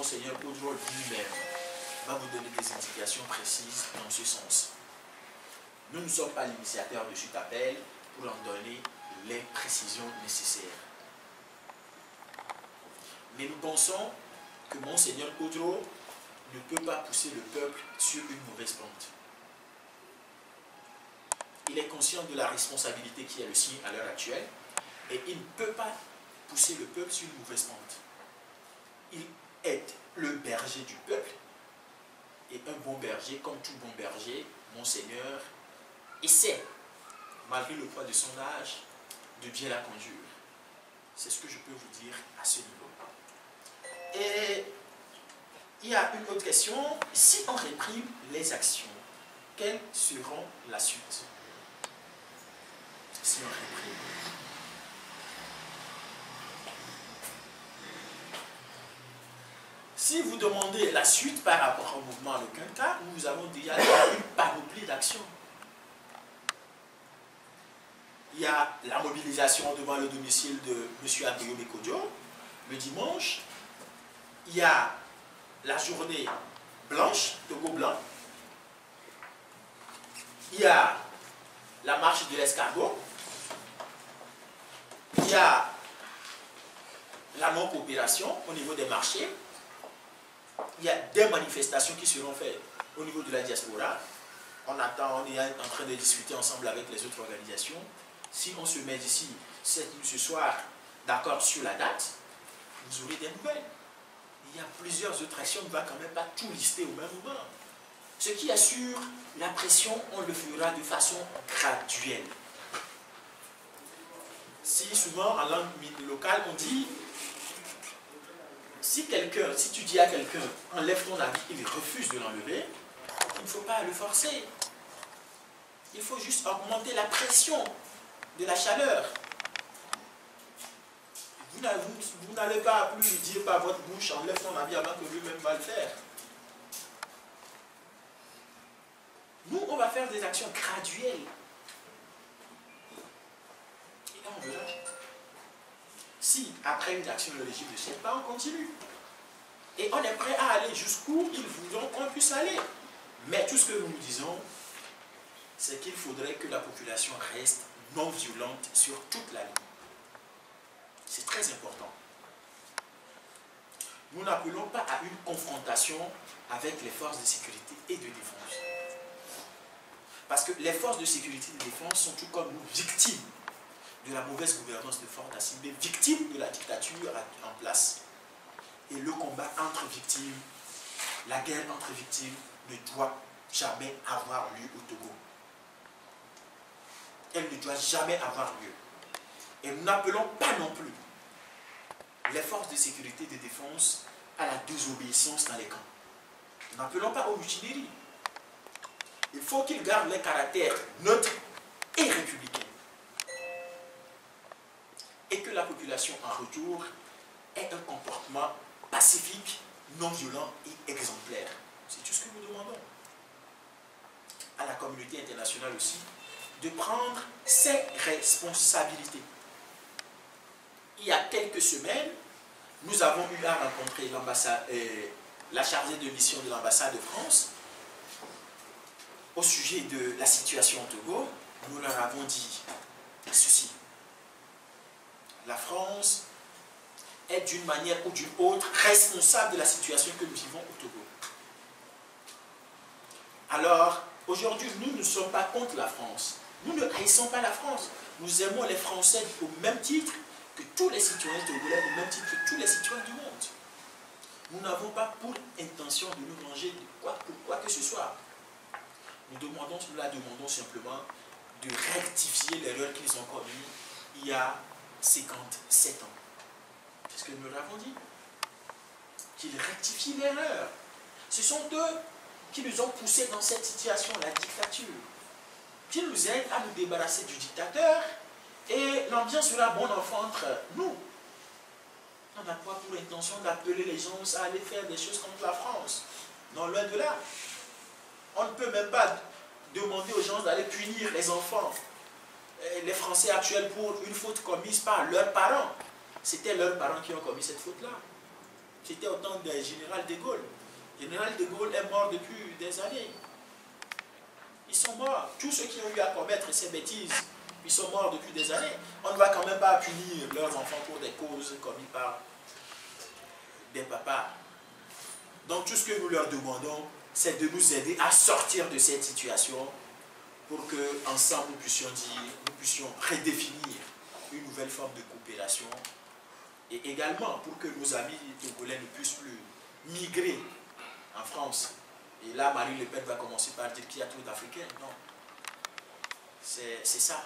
Monseigneur Gaudreau lui-même va vous donner des indications précises dans ce sens. Nous ne sommes pas l'initiateur de cet appel pour en donner les précisions nécessaires. Mais nous pensons que Monseigneur Gaudreau ne peut pas pousser le peuple sur une mauvaise pente. Il est conscient de la responsabilité qui est le sien à l'heure actuelle et il ne peut pas pousser le peuple sur une mauvaise pente. Il est le berger du peuple et un bon berger, comme tout bon berger, Monseigneur essaie, malgré le poids de son âge, de bien la conduire. C'est ce que je peux vous dire à ce niveau. Et il y a une autre question. Si on réprime les actions, quelles seront la suite? Si on réprime. Si vous demandez la suite par rapport au mouvement Aloquinta, nous avons déjà une panoplie d'actions. Il y a la mobilisation devant le domicile de M. Adriomi Kodjo le dimanche. Il y a la journée blanche, Togo blanc. Il y a la marche de l'escargot. Il y a la non-coopération au niveau des marchés. Il y a des manifestations qui seront faites au niveau de la diaspora. On attend, on est en train de discuter ensemble avec les autres organisations. Si on se met ici, ce soir, d'accord sur la date, vous aurez des nouvelles. Il y a plusieurs autres actions, on ne va quand même pas tout lister au même moment. Ce qui assure la pression, on le fera de façon graduelle. Si souvent, en langue locale, on dit, si tu dis à quelqu'un, enlève ton habit, il refuse de l'enlever, il ne faut pas le forcer. Il faut juste augmenter la pression de la chaleur. Vous n'allez pas plus lui dire par votre bouche, enlève ton habit avant que lui-même va le faire. Nous, on va faire des actions graduelles. Et là, on verra. Si, après une action, le régime ne cède pas, on continue. Et on est prêt à aller jusqu'où ils voudront qu'on puisse aller. Mais tout ce que nous nous disons, c'est qu'il faudrait que la population reste non violente sur toute la ligne. C'est très important. Nous n'appelons pas à une confrontation avec les forces de sécurité et de défense. Parce que les forces de sécurité et de défense sont tout comme nous victimes de la mauvaise gouvernance de Fort Assibé, victimes de la dictature en place. Et le combat entre victimes, la guerre entre victimes ne doit jamais avoir lieu au Togo. Elle ne doit jamais avoir lieu. Et nous n'appelons pas non plus les forces de sécurité et de défense à la désobéissance dans les camps. Nous n'appelons pas aux mutineries. Il faut qu'ils gardent les caractères neutres et républicains. Et que la population en retour ait un comportement pacifique, non violent et exemplaire. C'est tout ce que nous demandons. À la communauté internationale aussi, de prendre ses responsabilités. Il y a quelques semaines, nous avons eu à rencontrer la chargée de mission de l'ambassade de France au sujet de la situation au Togo. Nous leur avons dit ceci. La France est d'une manière ou d'une autre responsable de la situation que nous vivons au Togo. Alors, aujourd'hui, nous ne sommes pas contre la France. Nous ne haïssons pas la France. Nous aimons les Français au même titre que tous les citoyens togolais, au même titre que tous les citoyens du monde. Nous n'avons pas pour intention de nous venger de quoi que ce soit. Nous la demandons simplement de rectifier l'erreur qu'ils ont commise il y a 57 ans. C'est ce que nous leur avons dit. Qu'ils rectifient l'erreur. Ce sont eux qui nous ont poussés dans cette situation, la dictature. Qui nous aident à nous débarrasser du dictateur et l'ambiance sera bon enfant entre nous. On n'a pas pour intention d'appeler les gens à aller faire des choses contre la France. Non, loin de là. On ne peut même pas demander aux gens d'aller punir les enfants, les Français actuels pour une faute commise par leurs parents. C'était leurs parents qui ont commis cette faute-là. C'était au temps du général de Gaulle. Le général de Gaulle est mort depuis des années. Ils sont morts. Tous ceux qui ont eu à commettre ces bêtises, ils sont morts depuis des années. On ne va quand même pas punir leurs enfants pour des causes commises par des papas. Donc tout ce que nous leur demandons, c'est de nous aider à sortir de cette situation pour que ensemble nous puissions redéfinir une nouvelle forme de coopération et également pour que nos amis togolais ne puissent plus migrer en France. Et là, Marine Le Pen va commencer par dire qu'il y a trop d'Africains. Non. C'est ça.